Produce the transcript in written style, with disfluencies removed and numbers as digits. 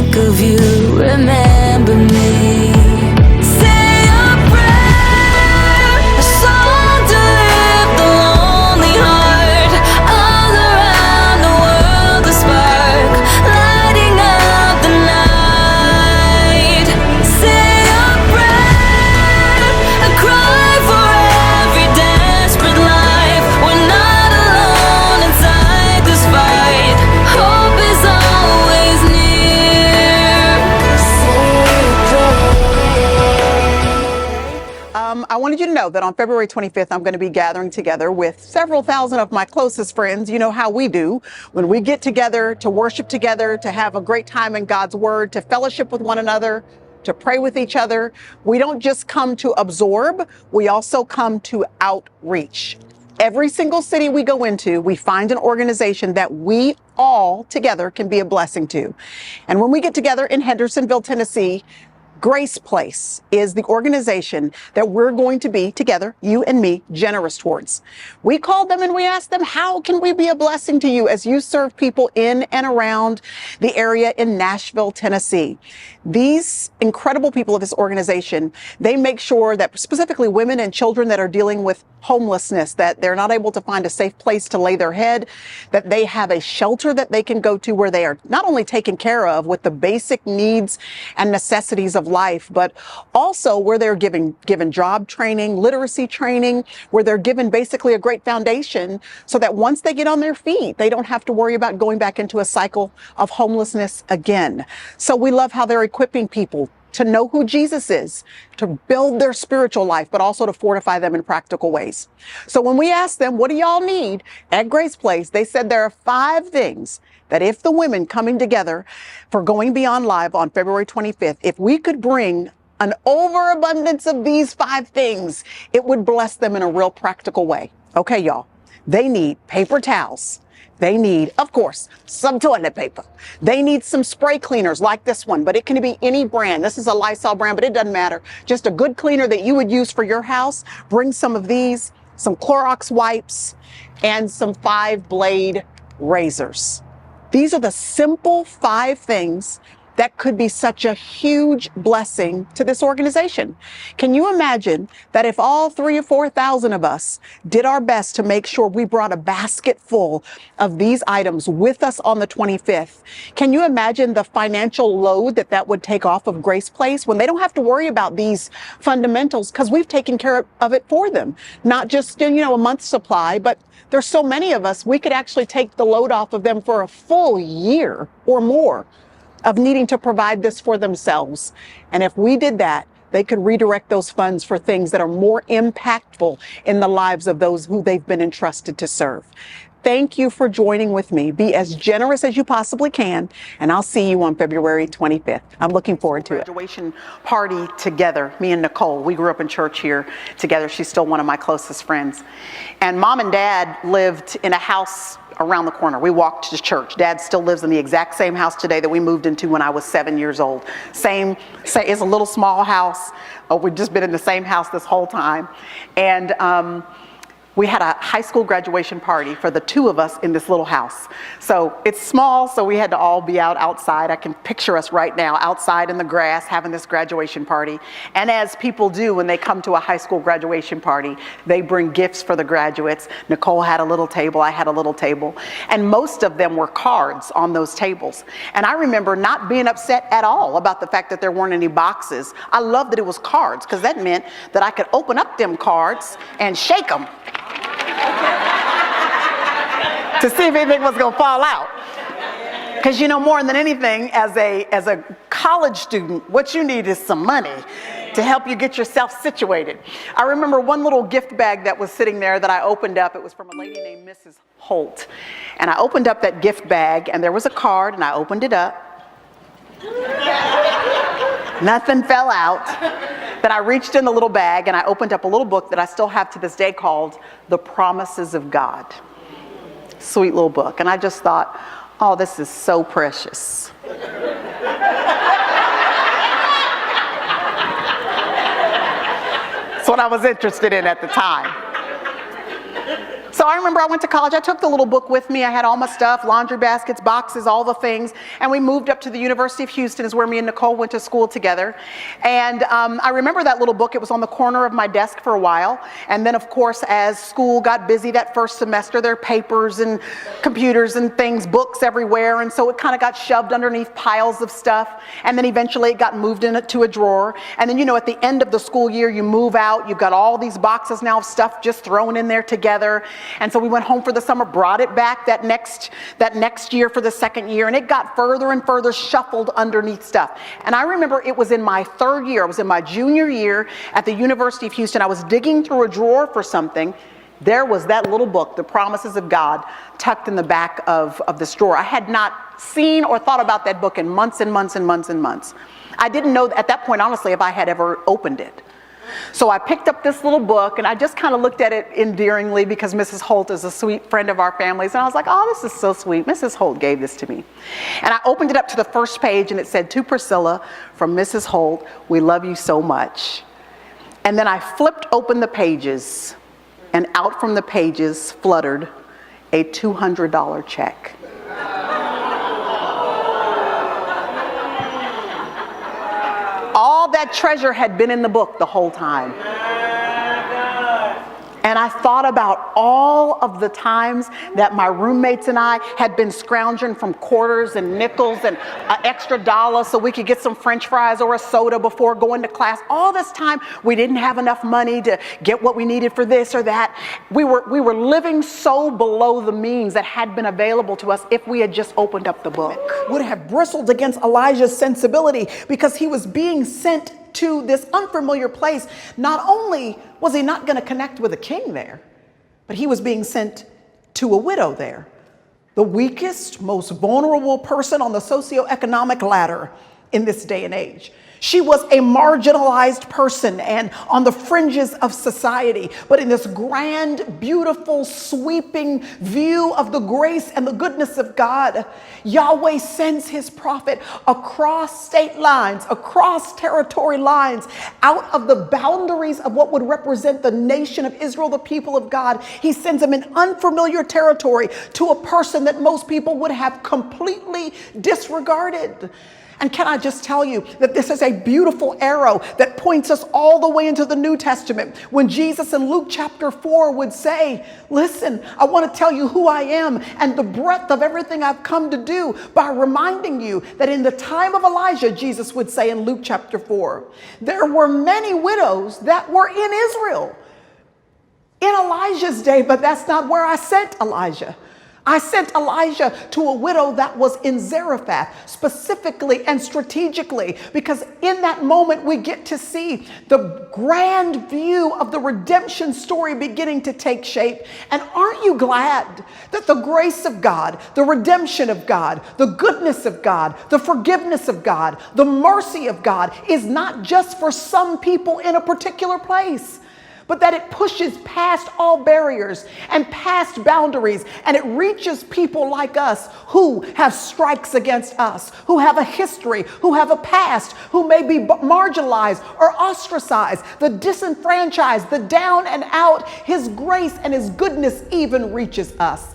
think of you, remember me. Say a prayer, a song to lift the lonely heart. All around the world a spark, lighting up the night. Say a prayer, a cry for every desperate life. We're not alone inside this fight. Hope is always near. I wanted you to know that on February 25th, I'm going to be gathering together with several thousand of my closest friends. You know how we do when we get together to worship together, to have a great time in God's Word, to fellowship with one another, to pray with each other. We don't just come to absorb, we also come to outreach. Every single city we go into, we find an organization that we all together can be a blessing to. And when we get together in Hendersonville, Tennessee, Grace Place is the organization that we're going to be together, you and me, generous towards. We called them and we asked them, how can we be a blessing to you as you serve people in and around the area in Nashville, Tennessee? These incredible people of this organization, they make sure that specifically women and children that are dealing with homelessness, that they're not able to find a safe place to lay their head, that they have a shelter that they can go to where they are not only taken care of with the basic needs and necessities of life, but also where they're given job training, literacy training, where they're given basically a great foundation so that once they get on their feet, they don't have to worry about going back into a cycle of homelessness again. So we love how they're equipping people to know who Jesus is, to build their spiritual life, but also to fortify them in practical ways. So when we asked them, what do y'all need at Grace Place? They said there are 5 things that if the women coming together for Going Beyond Live on February 25th, if we could bring an overabundance of these 5 things, it would bless them in a real practical way. Okay, y'all, they need paper towels. They need, of course, some toilet paper. They need some spray cleaners like this one, but it can be any brand. This is a Lysol brand, but it doesn't matter. Just a good cleaner that you would use for your house. Bring some of these, some Clorox wipes, and some 5-blade razors. These are the simple 5 things that could be such a huge blessing to this organization. Can you imagine that if all 3,000 or 4,000 of us did our best to make sure we brought a basket full of these items with us on the 25th? Can you imagine the financial load that that would take off of Grace Place when they don't have to worry about these fundamentals because we've taken care of it for them? Not just, a month's supply, but there's so many of us, we could actually take the load off of them for a full year or more of needing to provide this for themselves. And if we did that, they could redirect those funds for things that are more impactful in the lives of those who they've been entrusted to serve. Thank you for joining with me. Be as generous as you possibly can, and I'll see you on February 25th. I'm looking forward to it. Graduation party together, me and Nicole. We grew up in church here together. She's still one of my closest friends. And Mom and Dad lived in a house around the corner. We walked to church. Dad still lives in the exact same house today that we moved into when I was 7 years old. It's a little small house. We've just been in the same house this whole time. And we had a high school graduation party for the 2 of us in this little house. So it's small, so we had to all be outside. I can picture us right now outside in the grass having this graduation party. And as people do when they come to a high school graduation party, they bring gifts for the graduates. Nicole had a little table, I had a little table. And most of them were cards on those tables. And I remember not being upset at all about the fact that there weren't any boxes. I loved that it was cards because that meant that I could open up them cards and shake them to see if anything was going to fall out. Because more than anything, as a college student, what you need is some money to help you get yourself situated. I remember one little gift bag that was sitting there that I opened up. It was from a lady named Mrs. Holt. And I opened up that gift bag, and there was a card, and I opened it up. Nothing fell out. Then I reached in the little bag and I opened up a little book that I still have to this day called The Promises of God. Sweet little book. And I just thought, oh, this is so precious. That's what I was interested in at the time. So I remember I went to college. I took the little book with me. I had all my stuff, laundry baskets, boxes, all the things. And we moved up to the University of Houston, is where me and Nicole went to school together. And I remember that little book. It was on the corner of my desk for a while. And then, of course, as school got busy that first semester, there were papers and computers and things, books everywhere. And so it kind of got shoved underneath piles of stuff. And then eventually it got moved into a drawer. And then, you know, at the end of the school year, you move out. You've got all these boxes now of stuff just thrown in there together. And so we went home for the summer, brought it back that next year for the second year, and it got further and further shuffled underneath stuff. And I remember it was in my third year, I was in my junior year at the University of Houston. I was digging through a drawer for something. There was that little book, The Promises of God, tucked in the back of this drawer. I had not seen or thought about that book in months and months and months and months. I didn't know at that point, honestly, if I had ever opened it. So I picked up this little book and I just kind of looked at it endearingly because Mrs. Holt is a sweet friend of our family's. And I was like, oh, this is so sweet. Mrs. Holt gave this to me. And I opened it up to the first page and it said, "To Priscilla from Mrs. Holt, we love you so much." And then I flipped open the pages, and out from the pages fluttered a $200 check. All that treasure had been in the book the whole time. And I thought about all of the times that my roommates and I had been scrounging from quarters and nickels and an extra dollar so we could get some French fries or a soda before going to class. All this time, we didn't have enough money to get what we needed for this or that. We were living so below the means that had been available to us if we had just opened up the book. Would have bristled against Elijah's sensibility because he was being sent to this unfamiliar place. Not only was he not going to connect with a king there, but he was being sent to a widow there, the weakest, most vulnerable person on the socioeconomic ladder in this day and age. She was a marginalized person and on the fringes of society. But in this grand, beautiful, sweeping view of the grace and the goodness of God, Yahweh sends his prophet across state lines, across territory lines, out of the boundaries of what would represent the nation of Israel, the people of God. He sends him in unfamiliar territory to a person that most people would have completely disregarded. And can I just tell you that this is a beautiful arrow that points us all the way into the New Testament when Jesus in Luke chapter 4 would say, listen, I want to tell you who I am and the breadth of everything I've come to do by reminding you that in the time of Elijah, Jesus would say in Luke chapter 4, there were many widows that were in Israel in Elijah's day, but that's not where I sent Elijah. I sent Elijah to a widow that was in Zarephath, specifically and strategically, because in that moment we get to see the grand view of the redemption story beginning to take shape. And aren't you glad that the grace of God, the redemption of God, the goodness of God, the forgiveness of God, the mercy of God is not just for some people in a particular place, but that it pushes past all barriers and past boundaries, and it reaches people like us who have strikes against us, who have a history, who have a past, who may be marginalized or ostracized, the disenfranchised, the down and out. His grace and his goodness even reaches us.